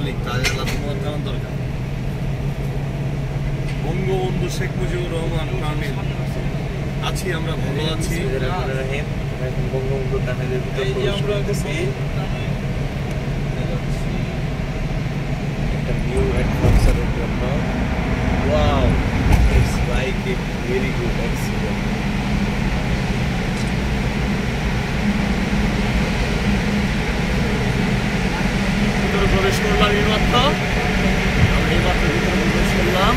মালিক, তাদের আল্লাহ তোমার কারণ দরকার। বঙ্গবন্ধু শেখ মুজিবুর রহমান টার্মিনাল আছি, আমরা ভালো আছি। বঙ্গবন্ধু টানেলের ভিতরে আমরা একটা নিউ অ্যাডভেঞ্চারের জন্য। Wow, it's like a very good experience. ভিতরে প্রবেশ করলাম এইমাত্র, আমরা এইমাত্র ভিতরে প্রবেশ করলাম।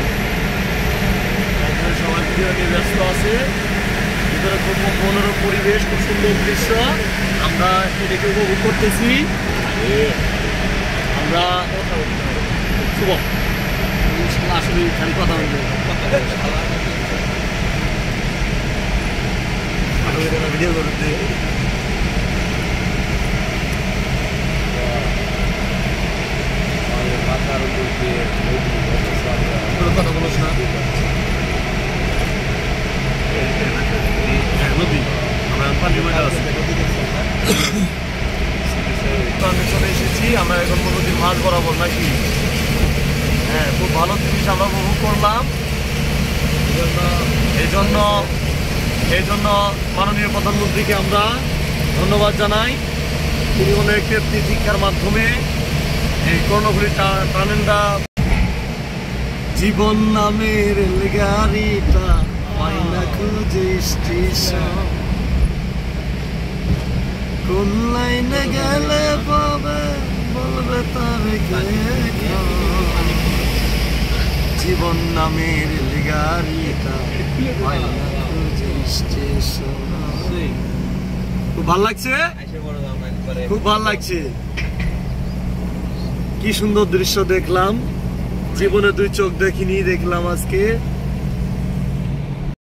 সবাই ভিডিও নিয়ে ব্যস্ত আছে। ভিতরে খুব মনোরম পরিবেশ, খুব সুন্দর দৃশ্য, আমরা এটাকে উপভোগ করতেছি। আমরা শুভ আসলে খালি কথা বলবো, ভিডিও করতে মাথার উপর দিয়ে কথা বলিস না। নদী আমরা পানি ময়দা আছি, আমি চলে এসেছি। আমরা এখন নদীর মাছ বরাবর নাকি। হ্যাঁ, খুব ভালো জিনিস আমরা উপভোগ করলাম। এই জন্য মাননীয় প্রধানমন্ত্রীকে আমরা ধন্যবাদ জানাই। তিনি অনেক একটি শিক্ষার মাধ্যমে এই কর্ণফুলী টানেলটা, জীবন নামের রেলগাড়িটা পাই না খুঁজে স্টেশন, কোন লাইনে গেলে পাবে বলবে তার জীবন নামের রেলগাড়িটা পাই না খুঁজে স্টেশন। খুব ভালো লাগছে, খুব ভালো লাগছে। কি সুন্দর দৃশ্য দেখলাম, জীবনে দুই চোখ দেখিনি, দেখলাম আজকে।